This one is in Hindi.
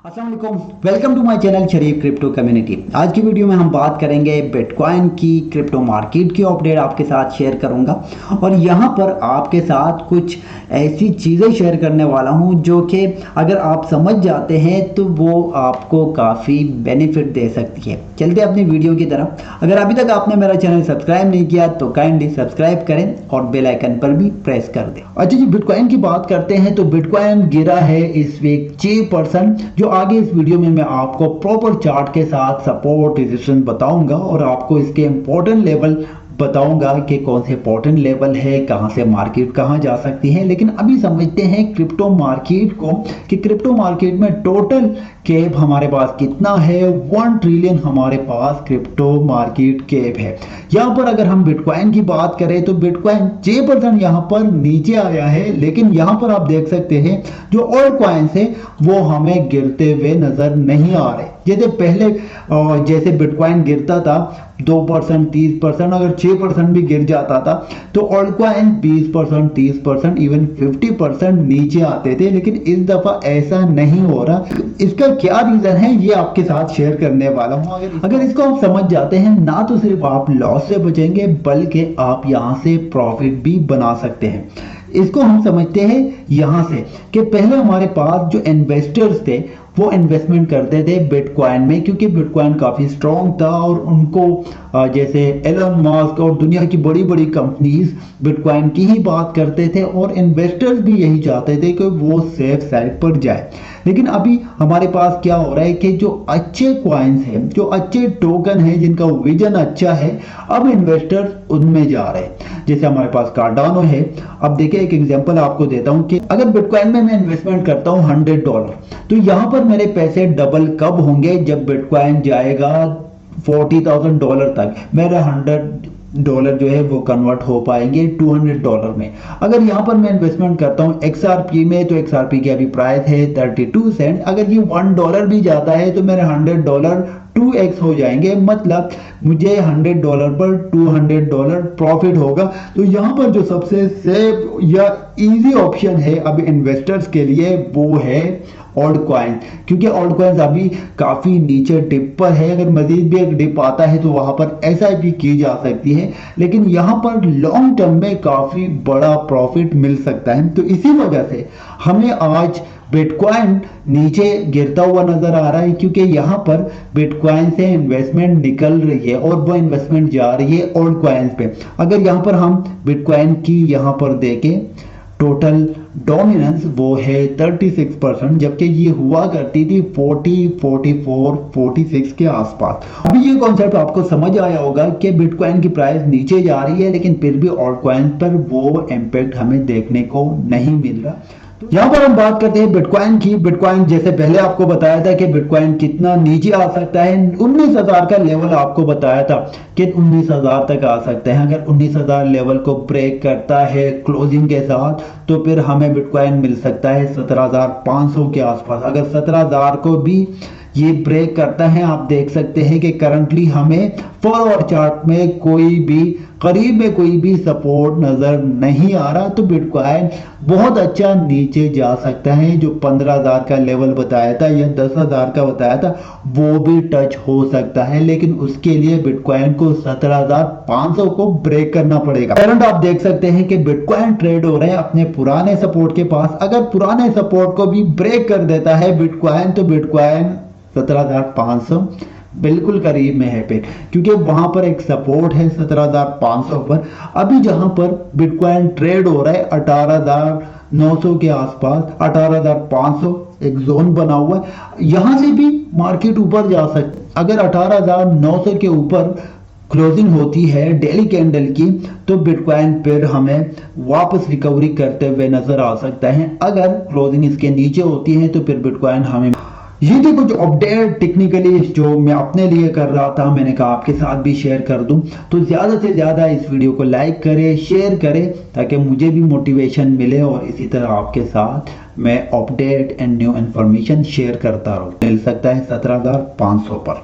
अस्सलाम वालेकुम, welcome to my channel Sharif crypto community. आज की वीडियो में हम बात करेंगे बिटकॉइन की क्रिप्टो मार्केट की अपडेट आपके साथ शेयर करूंगा और यहाँ पर आपके साथ कुछ ऐसी चीज़ें शेयर करने वाला हूँ जो कि अगर आप समझ जाते हैं तो वो आपको काफ़ी बेनिफिट दे सकती है। चलते अपनी वीडियो की तरफ। अगर अभी तक आपने मेरा चैनल सब्सक्राइब नहीं किया तो काइंडली सब्सक्राइब करें और बेल आइकन पर भी प्रेस कर दें। अच्छा जी, बिटकॉइन की बात करते हैं तो बिटकॉइन गिरा है इस वीक 6%। जो आगे इस वीडियो में मैं आपको प्रॉपर चार्ट के साथ सपोर्ट रेजिस्टेंस बताऊंगा और आपको इसके इंपॉर्टेंट लेवल बताऊंगा कि कौन से इंपॉर्टेंट लेवल है, कहां से मार्केट कहां जा सकती है। लेकिन अभी समझते हैं क्रिप्टो मार्केट को कि क्रिप्टो मार्केट में टोटल कैप हमारे पास कितना है। 1 ट्रिलियन हमारे पास क्रिप्टो मार्केट कैप है। यहाँ पर अगर हम बिटकॉइन की बात करें तो बिटकॉइन 6% यहाँ पर नीचे आया है, लेकिन यहाँ पर आप देख सकते हैं जो ऑल्ट कॉइन्स है वो हमें गिरते हुए नजर नहीं आ रहे। जैसे पहले जैसे बिटकॉइन गिरता था 2%, 30%, अगर 6% भी गिर जाता था तो ऑल्ट कॉइन 20%, 30%, इवन 50% नीचे आते थे। लेकिन इस दफा ऐसा नहीं हो रहा। इसका क्या रीजन है ये आपके साथ शेयर करने वाला हूं। अगर इसको आप समझ जाते हैं ना तो सिर्फ आप लॉस से बचेंगे बल्कि आप यहां से प्रॉफिट भी बना सकते हैं। इसको हम समझते हैं यहां से कि पहले हमारे पास जो इन्वेस्टर्स थे वो इन्वेस्टमेंट करते थे बिटकॉइन में, क्योंकि बिटकॉइन काफ़ी स्ट्रॉन्ग था और उनको जैसे एलन मस्क और दुनिया की बड़ी बड़ी कंपनीज बिटकॉइन की ही बात करते थे और इन्वेस्टर्स भी यही चाहते थे कि वो सेफ साइड पर जाए। लेकिन अभी हमारे पास क्या हो रहा है कि जो अच्छे कॉइन्स हैं, जो अच्छे टोकन हैं, जिनका विजन अच्छा है, अब इन्वेस्टर्स उनमें जा रहे हैं। जैसे हमारे पास कार्डानो है। अब देखिए एक एग्जांपल आपको देता हूं कि अगर बिटकॉइन में मैं इन्वेस्टमेंट करता हूं $100 तो यहां पर मेरे पैसे डबल कब होंगे? जब बिटकॉइन जाएगा $40,000 तक। मेरा $100 जो है वो कन्वर्ट हो पाएंगे $200 में। अगर यहाँ पर मैं इन्वेस्टमेंट करता हूँ XRP में तो XRP की अभी प्राइस है 32 सेंट। अगर ये $1 भी जाता है तो मेरे $100 2x हो जाएंगे। मतलब मुझे $100 पर $200 प्रॉफिट होगा। तो यहाँ पर जो सबसे सेफ या इजी ऑप्शन है अब इन्वेस्टर्स के लिए वो है ऑल्ट कॉइन, क्योंकि ऑल्ट कॉइन्स अभी काफी नीचे डिप पर है। अगर मजीद भी एक डिप आता है तो वहां पर SIP की जा सकती है, लेकिन यहाँ पर लॉन्ग टर्म में काफी बड़ा प्रॉफिट मिल सकता है। तो इसी वजह से हमें आज बिटकॉइन नीचे गिरता हुआ नजर आ रहा है, क्योंकि यहाँ पर बिटकॉइन से इन्वेस्टमेंट निकल रही है और वो इन्वेस्टमेंट जा रही है ऑल्ट कॉइन्स पे। अगर यहाँ पर हम बिटकॉइन की यहाँ पर देखें टोटल डोमिनेंस वो है 36%, जबकि ये हुआ करती थी 40, 44, 46 के आसपास। अभी ये कॉन्सेप्ट आपको समझ आया होगा कि बिटकॉइन की प्राइस नीचे जा रही है, लेकिन फिर भी ऑल्ट कॉइन पर वो इम्पैक्ट हमें देखने को नहीं मिल रहा। यहाँ पर हम बात करते हैं बिटकॉइन की। बिटकॉइन जैसे पहले आपको बताया था कि बिटकॉइन कितना नीचे आ सकता है। 19,000 का लेवल आपको बताया था कि 19,000 तक आ सकते हैं। अगर 19,000 लेवल को ब्रेक करता है क्लोजिंग के साथ तो फिर हमें बिटकॉइन मिल सकता है 17,500 के आसपास। अगर 17,000 को भी ये ब्रेक करता है, आप देख सकते हैं कि करंटली हमें 4 आवर चार्ट में कोई भी करीब में कोई भी सपोर्ट नजर नहीं आ रहा। तो बिटकॉइन बहुत अच्छा नीचे जा सकता है। जो 15,000 का लेवल बताया था या 10,000 का बताया था वो भी टच हो सकता है, लेकिन उसके लिए बिटकॉइन को 17,500 को ब्रेक करना पड़ेगा। करंट आप देख सकते हैं कि बिटकॉइन ट्रेड हो रहे हैं अपने पुराने सपोर्ट के पास। अगर पुराने सपोर्ट को भी ब्रेक कर देता है बिटकॉइन तो बिटकॉइन 17,500 बिल्कुल करीब में है पे, क्योंकि वहां पर एक सपोर्ट है 17,500 पर। अभी जहां पर बिटकॉइन ट्रेड हो रहा है 18,900 के आसपास, 18,500 एक जोन बना हुआ है। यहां से भी मार्केट ऊपर जा सकती है। अगर 18,900 के ऊपर क्लोजिंग होती है डेली कैंडल की तो बिटकॉइन फिर हमें वापस रिकवरी करते हुए नजर आ सकता है। अगर क्लोजिंग इसके नीचे होती है तो फिर बिटकॉइन हमें ये थी कुछ अपडेट टेक्निकली जो मैं अपने लिए कर रहा था, मैंने कहा आपके साथ भी शेयर कर दूं। तो ज़्यादा से ज़्यादा इस वीडियो को लाइक करें, शेयर करें, ताकि मुझे भी मोटिवेशन मिले और इसी तरह आपके साथ मैं update and new information share करता रहूं। मिल सकता है 17,500 पर।